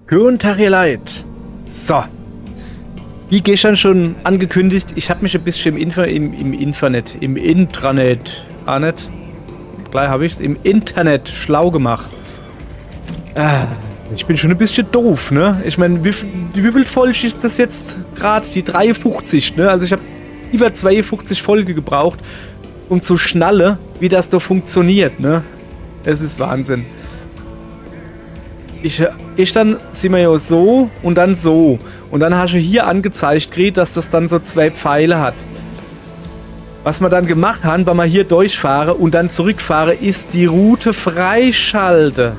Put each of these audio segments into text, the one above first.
Guten Tag, ihr Leid. So. Wie gestern schon angekündigt, ich habe mich ein bisschen im Intranet, gleich habe ich es, im Internet schlau gemacht. Ich bin schon ein bisschen doof, ne? Ich meine, wie viel Folge ist das jetzt gerade? Die 53, ne? Also ich habe über 52 Folge gebraucht, um zu schnallen, wie das da funktioniert, ne? Es ist Wahnsinn. Dann sind wir ja so und dann so. Und dann hast du hier angezeigt gekriegt, dass das dann so zwei Pfeile hat. Was wir dann gemacht haben, wenn wir hier durchfahren und dann zurückfahren, ist die Route freischalten.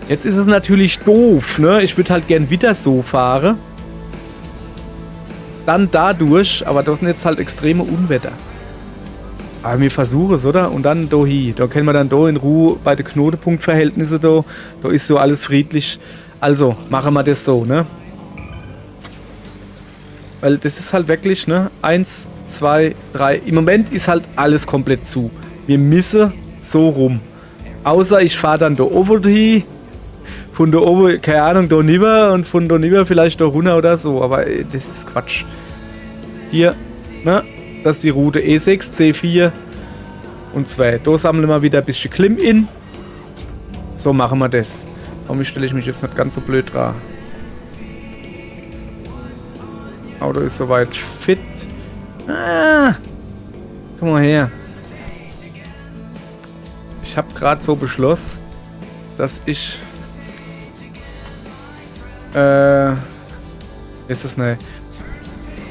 Jetzt ist es natürlich doof, ne? Ich würde halt gern wieder so fahren. Dann dadurch, aber das sind jetzt halt extreme Unwetter. Aber wir versuchen es, oder? Und dann da hin. Da können wir dann da in Ruhe bei den Knotenpunktverhältnissen da. Da ist so alles friedlich. Also, machen wir das so, ne? Weil das ist halt wirklich, ne? 1, 2, 3. Im Moment ist halt alles komplett zu. Wir müssen so rum. Außer ich fahre dann da oben hin. Von da oben, keine Ahnung, da rüber. Und von da rüber vielleicht da runter oder so. Aber das ist Quatsch. Hier, ne? Das ist die Route E6, C4 und 2. Da sammeln wir wieder ein bisschen Klim in. So machen wir das. Warum stelle ich mich jetzt nicht ganz so blöd dran? Auto ist soweit fit. Komm mal her. Ich habe gerade so beschlossen, dass ich ist das ne?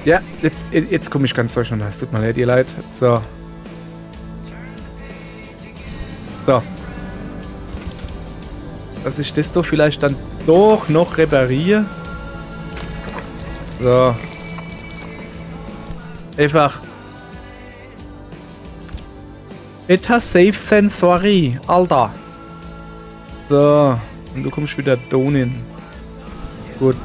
Ja, jetzt komme ich ganz durcheinander. Es tut mir leid, ihr Leid. So. So. Dass ich das doch vielleicht dann doch noch repariere. So. Einfach. Beta Safe Sensory. Alter. So. Und du kommst wieder da hin. Gut.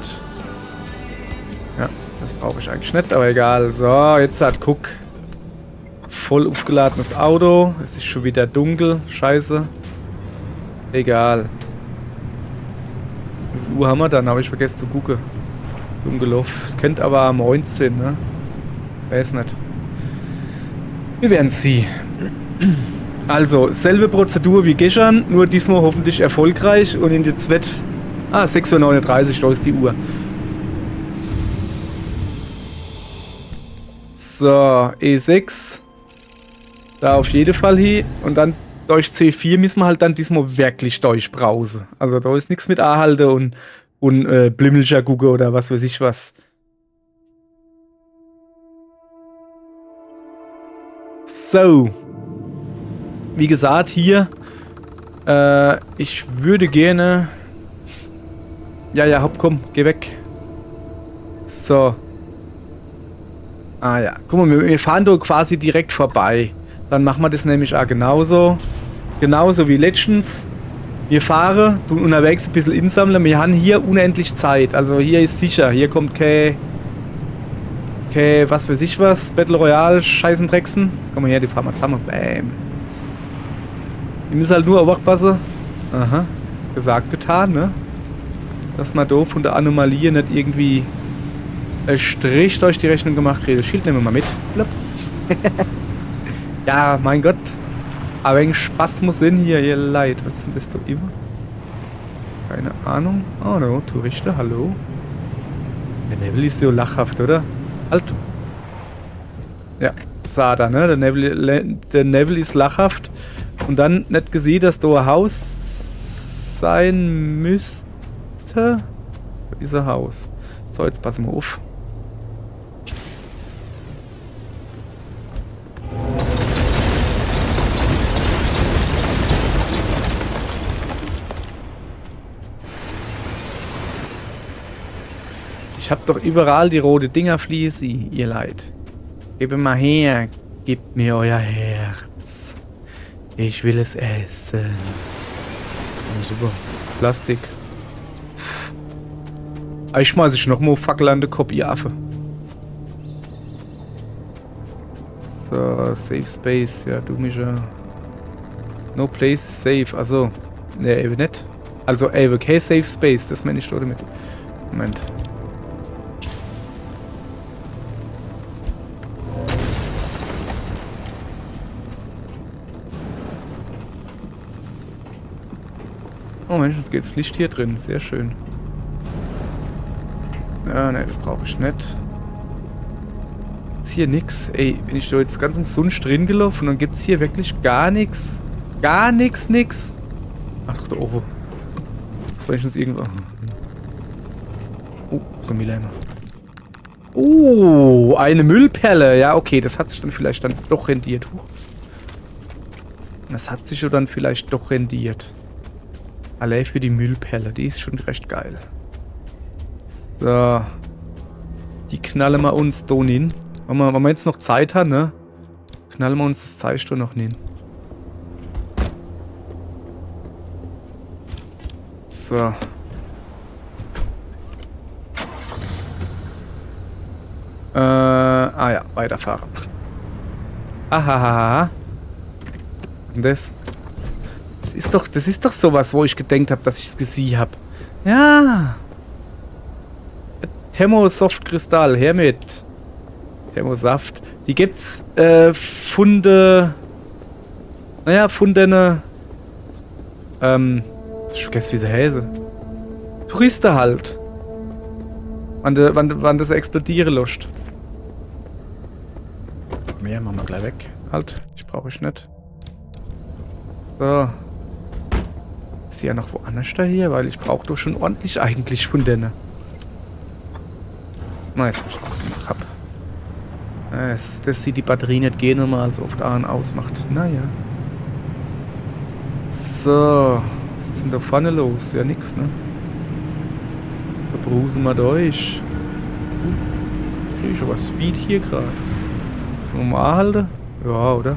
Ja. Das brauche ich eigentlich nicht, aber egal. So, jetzt hat, guck. Voll aufgeladenes Auto. Es ist schon wieder dunkel. Scheiße. Egal. Wie viel Uhr haben wir dann? Habe ich vergessen zu gucken. Dunkelhof. Es könnte aber am 19, ne? Weiß nicht. Wir werden sie. Also, selbe Prozedur wie gestern, nur diesmal hoffentlich erfolgreich und in jetzt wird. 6:39 Uhr, da ist die Uhr. So, E6. Da auf jeden Fall hin. Und dann durch C4 müssen wir halt dann diesmal wirklich durchbrausen. Also da ist nichts mit anhalten und Blimmelcher gucken oder was weiß ich was. So. Wie gesagt, hier. Ich würde gerne. Ja, hopp, komm, geh weg. So. Ah ja, guck mal, wir fahren da quasi direkt vorbei. Dann machen wir das nämlich auch genauso. Genauso wie letztens. Wir fahren, tun unterwegs ein bisschen insammeln. Wir haben hier unendlich Zeit. Also hier ist sicher. Hier kommt kein was weiß ich was. Battle Royale, Scheißendrecksen. Komm mal her, die fahren wir zusammen. Bam. Wir müssen halt nur aufpassen. Aha. Gesagt, getan, ne? Dass man da von der Anomalie nicht irgendwie Strich durch die Rechnung gemacht kriegt. Das Schild nehmen wir mal mit. Ja, mein Gott. Aber ein Spaß muss sein hier, ihr Leid. Was ist denn das da immer? Keine Ahnung. Oh no, Touristen, hallo. Der Nebel ist so lachhaft, oder? Halt. Ja, Sada, ne? Der Nebel ist lachhaft. Und dann nicht gesehen, dass da ein Haus sein müsste. Da ist ein Haus. So, jetzt passen wir auf. Ich hab doch überall die rote Dinger fließen, ihr Leid. Gebt mal her, gebt mir euer Herz. Ich will es essen. Oh, super. Plastik. Ich schmeiß ich noch mal Fackel an den Kopf, ihr Affe. So, Safe Space, ja, du mich ja. No place is safe, also, ne, eben nicht. Also AWK Safe Space, das meine ich da damit. Moment. Oh Mensch, jetzt geht's Licht hier drin. Sehr schön. Ja, ne, das brauche ich nicht. Ist hier nix. Ey, bin ich da jetzt ganz im Sonst drin gelaufen und dann gibt's hier wirklich gar nichts. Gar nichts, nix. Ach, da oben. Das war jetzt irgendwo. Oh, so ein Millämmer. Oh, eine Müllperle. Ja, okay, das hat sich dann vielleicht dann doch rendiert. Das hat sich dann vielleicht doch rendiert. Allein für die Müllperle, die ist schon recht geil. So. Die knallen wir uns da hin. Wenn wir jetzt noch Zeit haben, ne? Knallen wir uns das Zeitstuhl noch hin. So. Ja, weiterfahren. Ahaha. Was ist denn das? Das ist doch sowas, wo ich gedacht habe, dass ich es gesehen habe. Ja. Thermosoft-Kristall, her mit. Thermosaft. Die gibt's Funde. Naja, Fundene. Ich vergesse, wie sie heißen. Touristen halt. Wann das explodieren lässt. Mehr machen wir gleich weg. Halt, ich brauche ich nicht. So. Ist die ja noch woanders da hier? Weil ich brauche doch schon ordentlich eigentlich von denen. Na, jetzt hab ich ausgemacht. Hab. Das sieht die Batterie nicht gehen normal so oft an ausmacht. Naja. So. Was ist denn da vorne los? Ja, nix, ne? Da brusen wir durch. Krieg ich aber Speed hier gerade. Sollen wir mal anhalten? Ja, oder?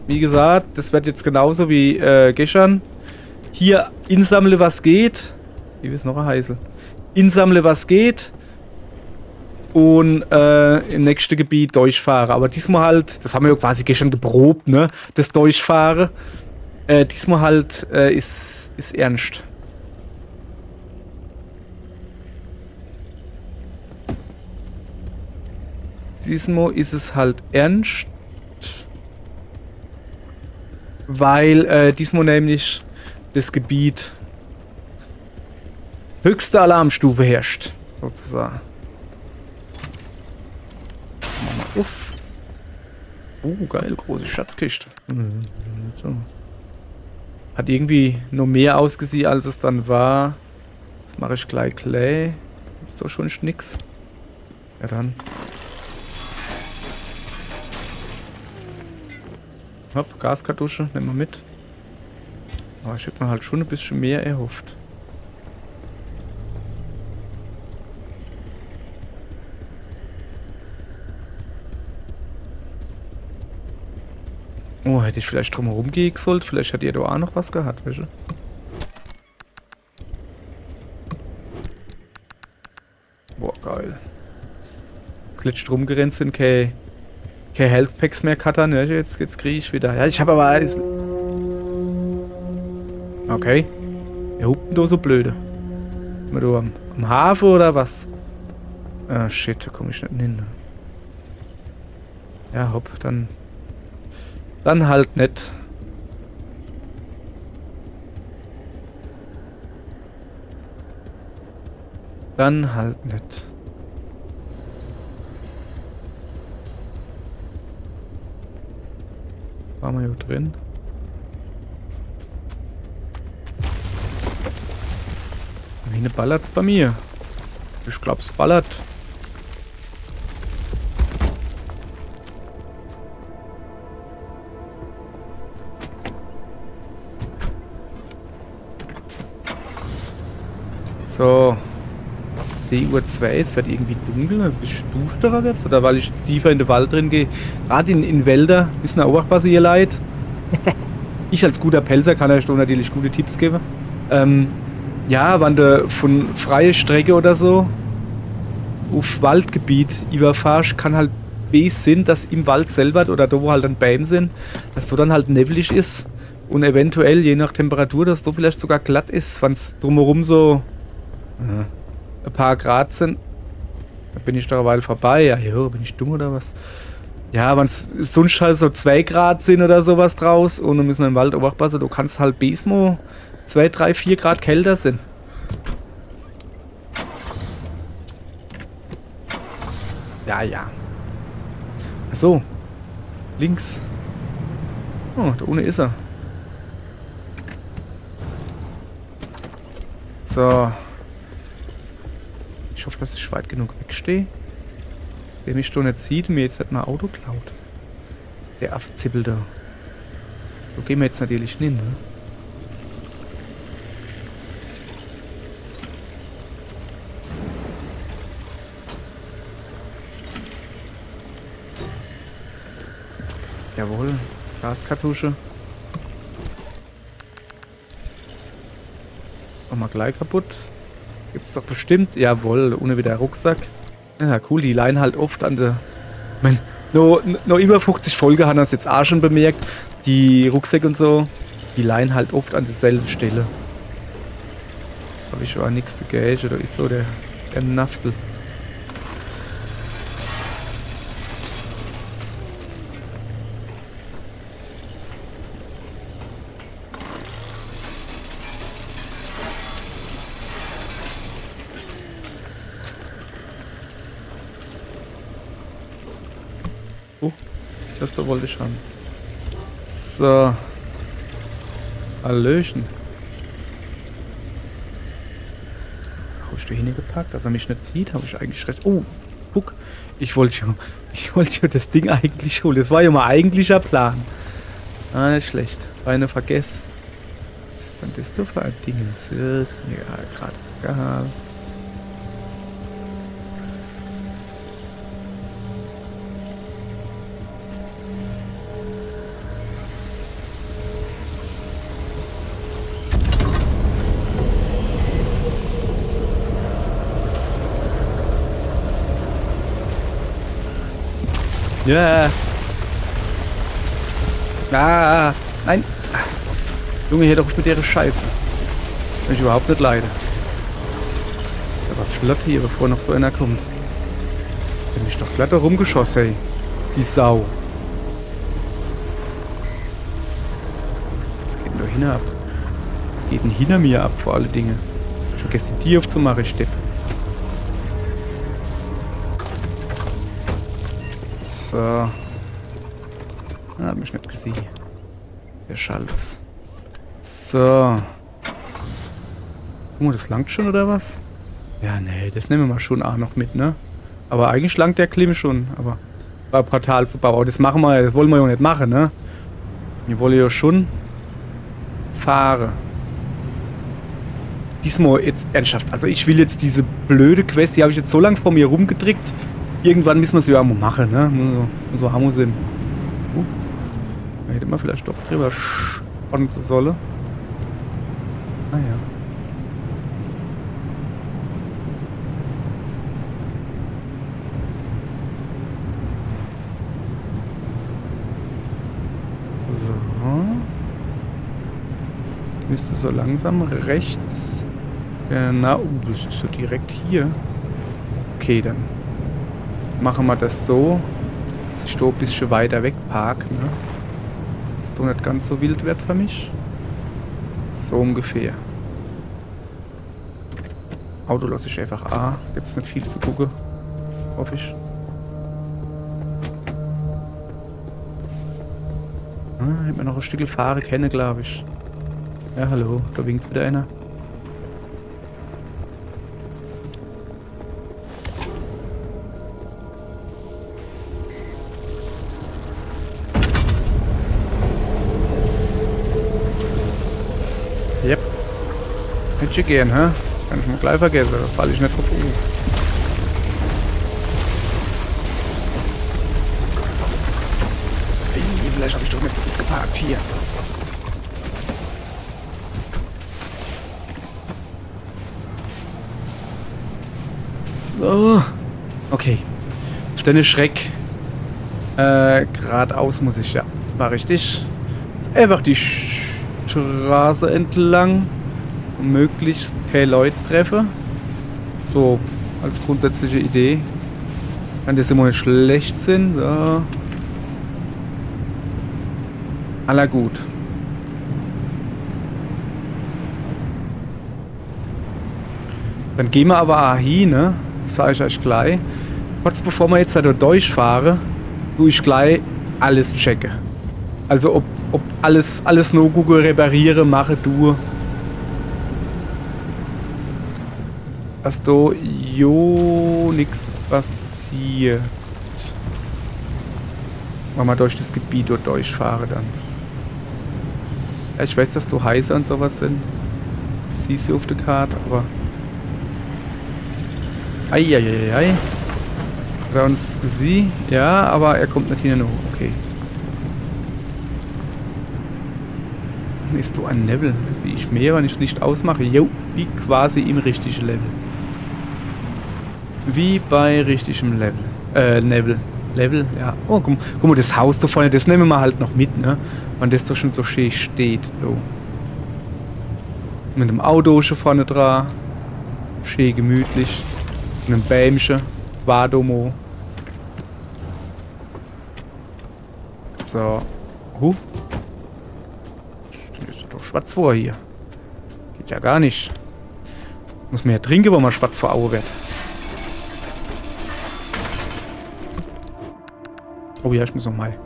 Wie gesagt, das wird jetzt genauso wie gestern. Hier insammle was geht. Hier ist noch ein Heißel. Insammle was geht. Und im nächsten Gebiet durchfahren. Aber diesmal halt, das haben wir ja quasi gestern geprobt, ne? Das Durchfahren. Diesmal halt ist ernst. Diesmal ist es halt ernst. Weil diesmal nämlich das Gebiet höchste Alarmstufe herrscht, sozusagen. Machen wir auf. Geil, große Schatzkiste. So. Hat irgendwie noch mehr ausgesehen, als es dann war. Das mache ich gleich Clay. Ist doch schon nix. Ja dann. Hopp, Gaskartusche, nehmen wir mit. Aber ich hätte mir halt schon ein bisschen mehr erhofft. Oh, hätte ich vielleicht drum herum gehen sollen. Vielleicht hätte ihr da auch noch was gehabt, weißt du? Boah, geil. Glitsch rumgerannt sind, keine Health Packs mehr cuttern. Ja, jetzt kriege ich wieder. Ja, ich habe aber alles. Okay. Wer hupt denn da so blöde? Sind wir da am Hafen oder was? Ah, shit, da komme ich nicht hin. Ja, hopp, dann halt nicht. Dann halt nicht. Waren wir hier drin? Wie eine ballert's bei mir? Ich glaub's ballert. So. Uhr 2, es wird irgendwie dunkel, ein bisschen dusterer wird's, oder weil ich jetzt tiefer in den Wald drin gehe. Gerade in Wälder, ist eine Obachtpass ihr leid. Ich als guter Pelzer kann euch da natürlich gute Tipps geben. Ja, wenn du von freie Strecke oder so auf Waldgebiet überfahrst, kann halt Bs sind, dass im Wald selber oder da wo halt dann Bäume sind, dass so dann halt nebelig ist und eventuell je nach Temperatur, dass so vielleicht sogar glatt ist, wenn es drumherum so ein paar Grad sind. Da bin ich da eine Weile vorbei. Ja, jo, bin ich dumm oder was? Ja, wenn es sonst halt so 2 Grad sind oder sowas draus und wir müssen im Wald auch aufpassen, du kannst halt Besmo 2, 3, 4 Grad kälter sind. Ja, ja. Achso. Links. Oh, da ohne ist er. So. Ich hoffe, dass ich weit genug wegstehe. Der mich doch nicht sieht und mir jetzt nicht mal Auto klaut. Der Affzippel da. So gehen wir jetzt natürlich nicht, ne? Jawohl. Gaskartusche. Mach mal gleich kaputt. Gibt's doch bestimmt. Jawohl, ohne wieder Rucksack. Ja, cool, die leihen halt oft an der... Ich mein, noch über 50 Folgen haben wir es jetzt auch schon bemerkt. Die Rucksäcke und so, die leihen halt oft an derselben Stelle. Habe ich schon auch nichts dagegen, oder ist so der Naftel. Oh, das da wollte ich haben. So. Hallöchen. Habe ich da hingepackt, dass er mich nicht sieht? Habe ich eigentlich recht. Oh, guck. Ich wollte ja das Ding eigentlich holen. Das war ja mein eigentlicher Plan. Ah, nicht schlecht. War eine Vergess. Was ist denn das da für ein Ding? Das ist mir gerade egal. Ja. Ah, nein. Junge, hier doch mit der Scheiße. Kann ich überhaupt nicht leiden. Aber flott hier, bevor noch so einer kommt. Bin ich doch glatt da rumgeschossen, ey. Die Sau. Was geht denn da hinab? Was geht denn hinter mir ab, vor alle Dinge? Ich vergesse die aufzumachen, ich Depp. So. Hab mich nicht gesehen. Der Schall ist. So. Guck mal, das langt schon, oder was? Ja, nee, das nehmen wir mal schon auch noch mit, ne? Aber eigentlich langt der Klimme schon. Aber war Portal zu bauen. Das machen wir, das wollen wir ja nicht machen, ne? Wir wollen ja schon fahren. Diesmal jetzt ernsthaft. Also ich will jetzt diese blöde Quest, die habe ich jetzt so lange vor mir rumgedrückt. Irgendwann müssen wir sie ja auch mal machen, ne? So haben wir Sinn. Da hätte man vielleicht doch drüber spannen sollen. Naja. So. Jetzt müsste so langsam rechts. Genau, das ist so direkt hier. Okay, dann machen wir das so, dass ich da ein bisschen weiter weg parke, ne? Dass es doch nicht ganz so wild wird für mich. So ungefähr. Auto lasse ich einfach A. Gibt es nicht viel zu gucken. Hoffe ich. Hätte man noch ein Stück fahren können, glaube ich. Ja, hallo, da winkt wieder einer. Yep. Hätte ich gern, hä? Kann ich mal gleich vergessen, da falle ich nicht drauf um. Vielleicht habe ich doch nicht so gut geparkt hier. So. Okay. Stände Schreck. Geradeaus muss ich, ja. War richtig. Jetzt einfach die Straße entlang. Und möglichst keine Leute treffe. So, als grundsätzliche Idee. Kann das immer nicht schlecht sein. So. Aller gut. Dann gehen wir aber auch hin, ne? Das sage ich euch gleich. Kurz bevor wir jetzt da durchfahren, tue ich gleich alles checken. Also ob alles nur Google repariere, mache, tue. Dass da nichts passiert. Wenn wir durch das Gebiet dort durchfahren dann. Ja, ich weiß, dass da Heiser und sowas sind. Siehst du auf der Karte, aber... Eieiei. Hat er uns sie? Ja, aber er kommt nicht hin. Okay. Ist du ein Level? Sehe ich mehr, wenn ich das Licht ausmache? Jo, wie quasi im richtigen Level. Wie bei richtigem Level. Level, ja. Oh, guck mal, das Haus da vorne, das nehmen wir halt noch mit, ne? Wenn das da schon so schön steht, so. Mit dem Auto schon vorne dran. Schön gemütlich. Mit einem Bämchen. Wadomo. So. Ist doch schwarz vor hier. Geht ja gar nicht. Muss man ja trinken, wenn man schwarz vor Auge wird. Oh ja, ich muss noch mal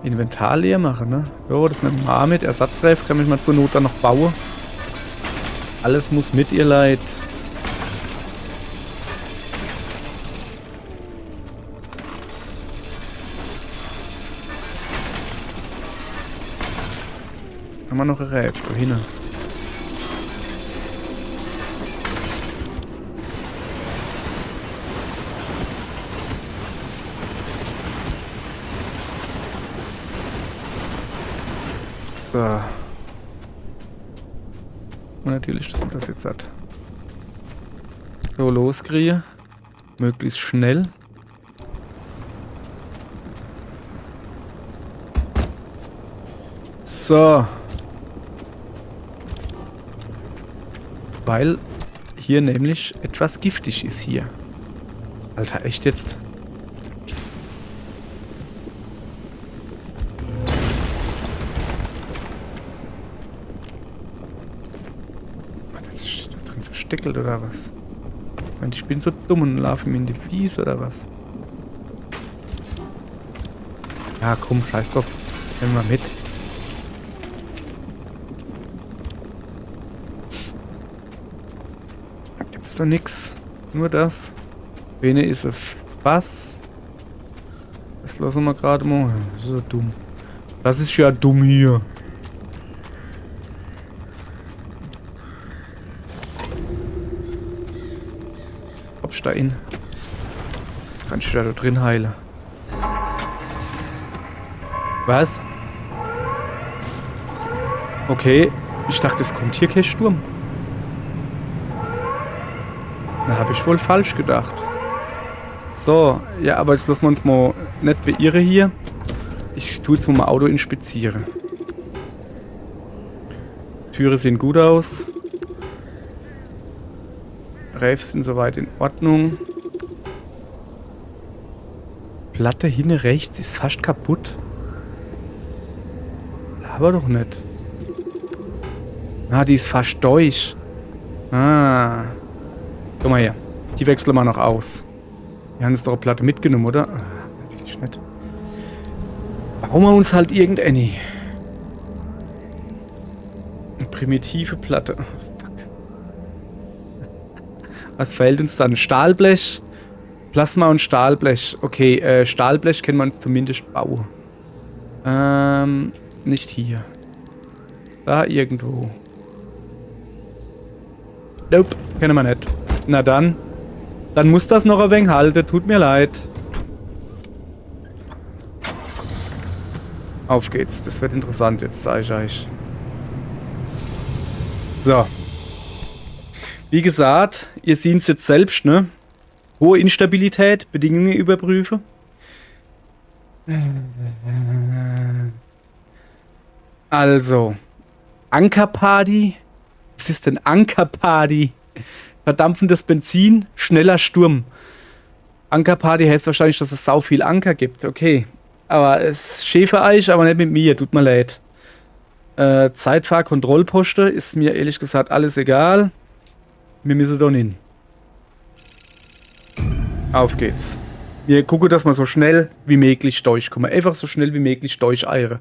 Inventar leer machen, ne? Jo, das nimmt man auch mit. Ersatzreif kann ich mal zur Not dann noch bauen. Alles muss mit, ihr Leid. Haben wir noch ein Rätsel hin. So. Und natürlich, dass man das jetzt hat. So, loskriege. Möglichst schnell. So. Weil hier nämlich etwas giftig ist hier. Alter, echt jetzt? Das ist da drin versteckelt oder was? Ich meine, ich bin so dumm und laufe mir in die Fies oder was? Ja, komm, scheiß drauf. Nehmen wir mit. Doch nix. Nur das. Bene ist ein Fass. Das lassen wir gerade mal. Das ist ja dumm. Das ist ja dumm hier. Kommst da in? Kann ich da drin heilen? Was? Okay. Ich dachte, es kommt hier kein Sturm. Da habe ich wohl falsch gedacht. So, ja, aber jetzt lassen wir uns mal nicht beirren hier. Ich tue jetzt mal mein Auto inspizieren. Türe sehen gut aus. Reifs sind soweit in Ordnung. Platte hinten rechts ist fast kaputt. Aber doch nicht. Ah, die ist fast durch. Ah. Guck mal her. Die wechseln wir noch aus. Wir haben jetzt doch eine Platte mitgenommen, oder? Natürlich nicht. Bauen wir uns halt irgendeine. Eine primitive Platte. Fuck. Was fehlt uns dann? Stahlblech? Plasma und Stahlblech. Okay, Stahlblech können wir uns zumindest bauen. Nicht hier. Da irgendwo. Nope, kennen wir nicht. Na dann. Dann muss das noch ein wenig halten. Tut mir leid. Auf geht's. Das wird interessant jetzt, sage ich euch. So. Wie gesagt, ihr seht es jetzt selbst, ne? Hohe Instabilität, Bedingungen überprüfen. Also, Ankerparty? Was ist denn Ankerparty? Verdampfendes Benzin, schneller Sturm. Ankerparty heißt wahrscheinlich, dass es sau viel Anker gibt. Okay. Aber es ist Schäfereich, aber nicht mit mir. Tut mir leid. Zeitfahrkontrollposte ist mir ehrlich gesagt alles egal. Wir müssen da hin. Auf geht's. Wir gucken, dass wir so schnell wie möglich durchkommen. Einfach so schnell wie möglich durcheiere.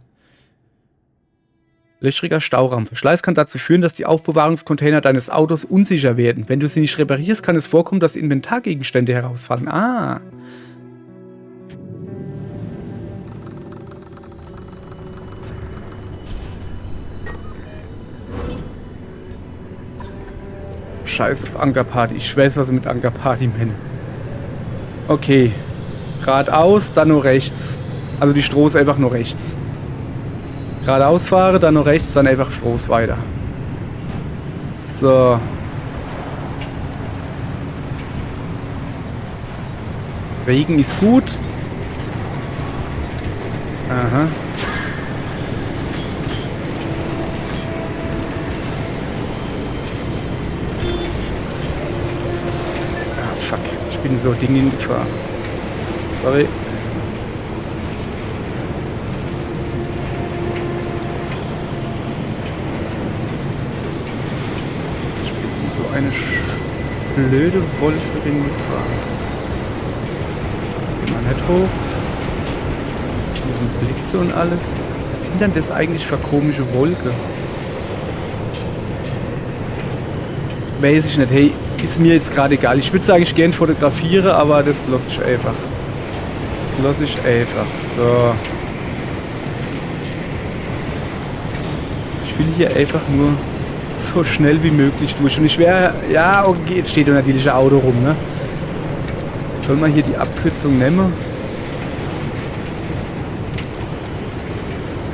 Löchriger Stauraum. Verschleiß kann dazu führen, dass die Aufbewahrungscontainer deines Autos unsicher werden. Wenn du sie nicht reparierst, kann es vorkommen, dass Inventargegenstände herausfallen. Ah. Scheiß auf Ankerparty. Ich weiß, was ich mit Ankerparty meine. Okay. Geradeaus, dann nur rechts. Also die Stroß einfach nur rechts. Geradeaus fahre, dann nur rechts, dann einfach Stroß weiter. So. Regen ist gut. Aha. Ah, fuck. Ich bin so Ding in Gefahr. Sorry. Ich bin in so eine blöde Wolke gefahren. Geh mal nicht hoch. Mit Blitze und alles. Was sind denn das eigentlich für komische Wolke? Weiß ich nicht. Hey, ist mir jetzt gerade egal. Ich würde es eigentlich gern fotografieren, aber das lasse ich einfach. Das lasse ich einfach. So. Ich will hier einfach nur so schnell wie möglich durch. Und ich wäre... Ja, okay, jetzt steht da natürlich ein Auto rum, ne? Soll man hier die Abkürzung nehmen?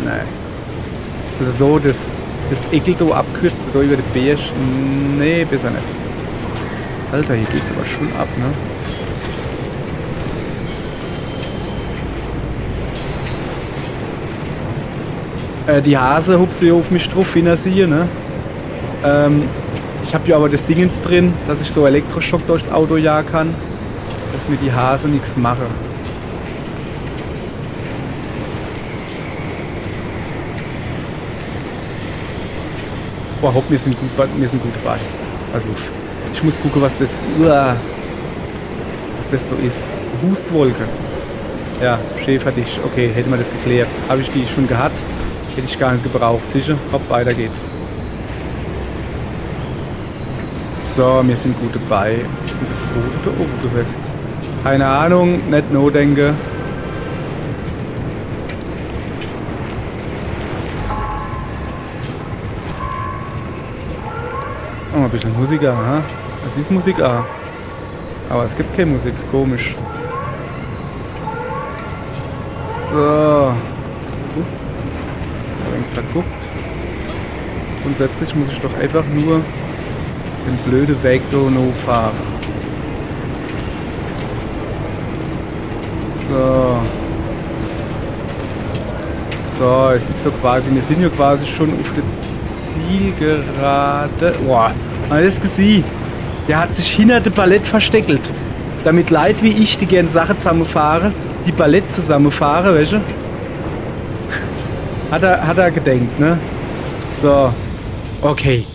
Nein. Also so, das Ekeldo abkürzen, da über den Berg. Nee, besser nicht. Alter, hier geht's aber schon ab, ne? Die Hase hupst hier auf mich drauf, wie er sieht, ne? Ich habe ja aber das Dingens drin, dass ich so Elektroschock durchs Auto jagen kann, dass mir die Hase nichts mache. Boah, hopp, wir sind gut dabei. Also, ich muss gucken, was das so ist. Hustwolke. Ja, Schäferdicht. Okay, hätte man das geklärt. Habe ich die schon gehabt? Hätte ich gar nicht gebraucht. Sicher? Hopp, weiter geht's. So, wir sind gut dabei. Was ist denn das rote oder oben gewesen? Keine Ahnung, nicht no denke. Oh, ein bisschen Musik, aha. Das ist Musik, aber es gibt keine Musik, komisch. So. Ein wenig verguckt. Grundsätzlich muss ich doch einfach nur den blöden Weg da noch fahren. So. So, es ist so quasi, wir sind ja quasi schon auf der Zielgerade. Boah, man hat das gesehen. Der hat sich hinter dem Ballett versteckelt. Damit Leute wie ich, die gerne Sachen zusammenfahren, die Ballett zusammenfahren, weißt du? Hat er gedenkt, ne? So. Okay.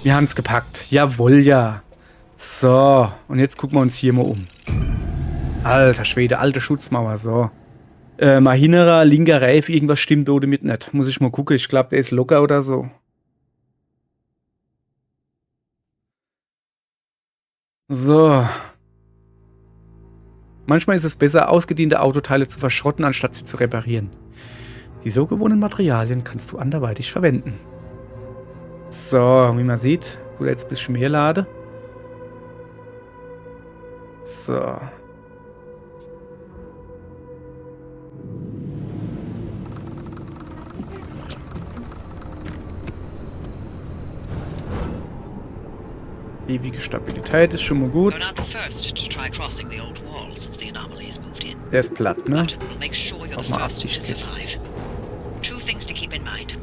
Wir haben es gepackt. Jawohl, ja. So. Und jetzt gucken wir uns hier mal um. Alter Schwede, alte Schutzmauer, so. Mal hinterer, linker Reif, irgendwas stimmt oder mit nicht. Muss ich mal gucken. Ich glaube, der ist locker oder so. So. Manchmal ist es besser, ausgediente Autoteile zu verschrotten, anstatt sie zu reparieren. Die so gewonnenen Materialien kannst du anderweitig verwenden. So, wie man sieht, wurde jetzt ein bisschen mehr Lade. So. Ewige Stabilität ist schon mal gut. You're not the first to try crossing the old walls since the anomaly has moved in. Der ist platt, ne? But we'll make sure you're the Auch mal first to abdichtet. survive. Two things to keep in mind.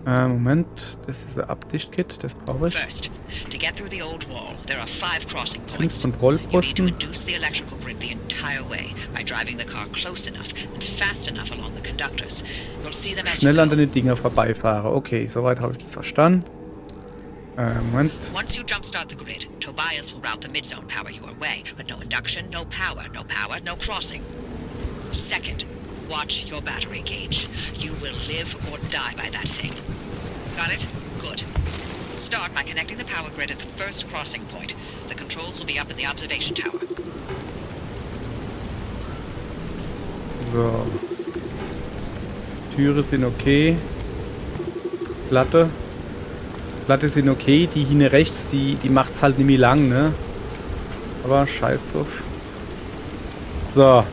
Moment, das ist ein Abdichtkit, das brauche ich. First, to get through the old wall, there are 5 crossing 5 points. You need to Kontrollposten. induce the electrical grid the entire way by driving the car close enough and fast enough along the conductors. You'll see them as you Schnell an go. den Dinger vorbeifahre. Okay, soweit habe ich das verstanden. Moment. Once you jumpstart the grid, Tobias will route the mid-zone power your way, but no induction, no power, no crossing. Second, watch your battery gauge. You will live or die by that thing. Got it? Good. Start by connecting the power grid at the first crossing point. The controls will be up in the observation tower. So. Türe sind okay. Platte. Platte sind okay. Die hier rechts, die macht's halt nicht mehr lang, ne? Aber scheiß drauf. So.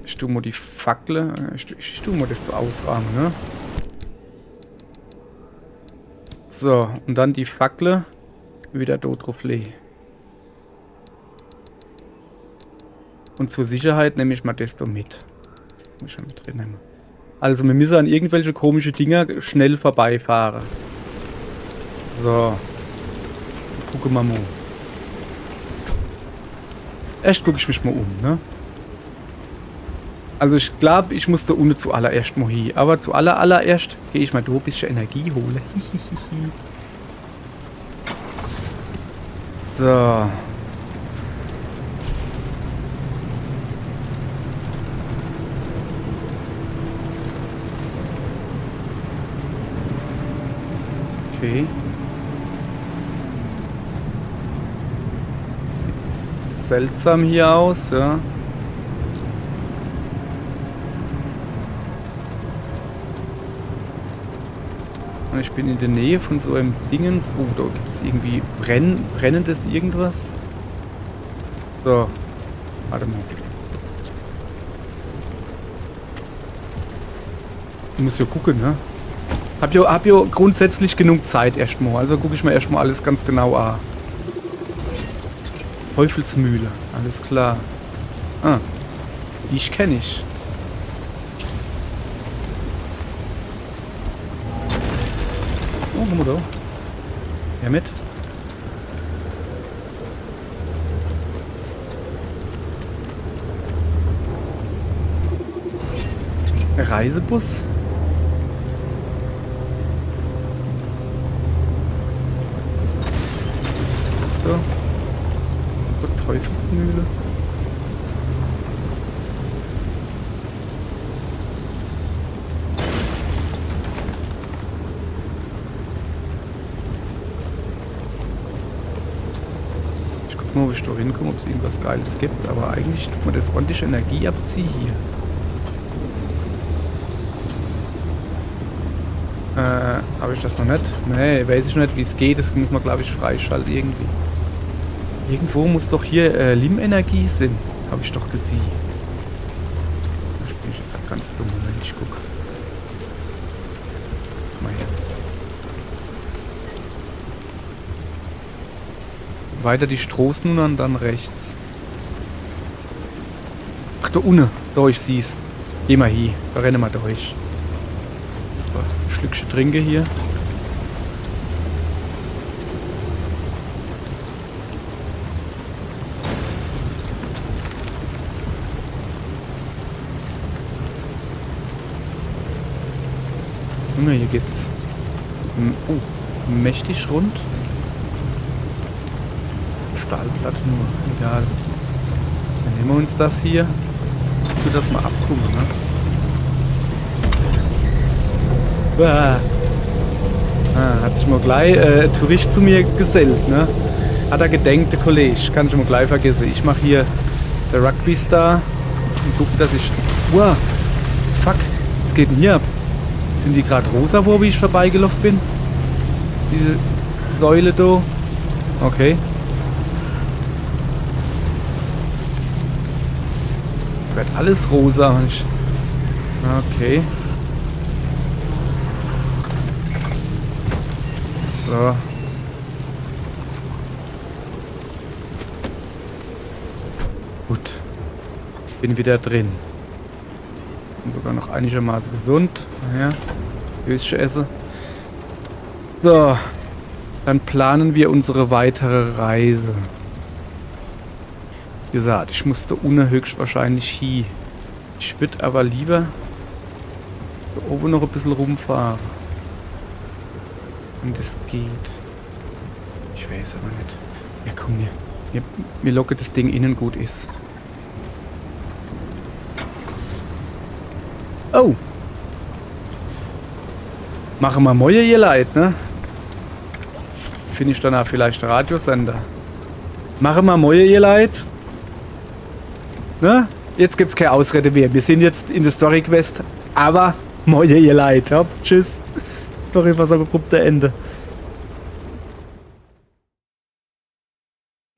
Ich tu mal die Fackel. Ich tu mal das da ausrahmen, ne? So, und dann die Fackel wieder dort drauf legen. Und zur Sicherheit nehme ich mal das da mit. Das muss ich ja mit drin nehmen. Also wir müssen an irgendwelche komische Dinger schnell vorbeifahren. So. Gucken wir mal. Erst gucke ich mich mal um, ne? Also ich glaube, ich muss da unten zuallererst mal hin. Aber zuallererst gehe ich mal da ein bisschen Energie holen. So. Okay. Sieht seltsam hier aus, ja. Und ich bin in der Nähe von so einem Dingens. Oh, da gibt es irgendwie brennendes irgendwas. So. Warte mal. Ich muss ja gucken, ne? Hab ja grundsätzlich genug Zeit erstmal. Also gucke ich mir erstmal alles ganz genau an. Teufelsmühle. Alles klar. Ah. Die kenne ich. Oh, guck mal da. Ja, mit. Reisebus. Was ist das da? Oh, Teufelsmühle. Ob ich da hinkomme, ob es irgendwas Geiles gibt, aber eigentlich tut man das ordentlich Energie abziehen hier. Habe ich das noch nicht? Nee, weiß ich nicht, wie es geht. Das muss man, glaube ich, freischalten irgendwie. Irgendwo muss doch hier Lim-Energie sein. Habe ich doch gesehen. Ich bin jetzt auch ganz dumm, wenn ich gucke. Mal her. Weiter die Straßen und dann rechts. Ach, da unten. Da, ich sieh's. Geh mal hier. Da rennen wir durch. So, ein Schlückchen trinke hier. Junge, hier geht's. Oh, mächtig rund. Stahlplatte nur, egal. Dann nehmen wir uns das hier. Ich will das mal abgucken, ne? Hat sich mal gleich Tourist zu mir gesellt, ne? Hat er gedenkt, der Kollege. Kann ich mal gleich vergessen. Ich mache hier der Rugby-Star und gucke, dass ich... Wow, fuck, was geht denn hier ab? Sind die gerade rosa, wo ich vorbeigelaufen bin? Diese Säule da? Okay. Wird alles rosa. Okay. So. Gut. Ich bin wieder drin. Bin sogar noch einigermaßen gesund. Naja, Höschen esse. So. Dann planen wir unsere weitere Reise. Wie gesagt, ich musste höchstwahrscheinlich hier. Ich würde aber lieber hier oben noch ein bisschen rumfahren. Und es geht. Ich weiß aber nicht. Ja, komm mir locke das Ding innen gut ist. Oh. Machen wir Moje hier leid, ne? Finde ich danach vielleicht einen Radiosender. Machen wir Moje hier leid. Ne? Jetzt gibt's keine Ausrede mehr. Wir sind jetzt in der Story Quest, aber Moje ihr leid. Ja? Tschüss. Sorry, was ein abrupter Ende.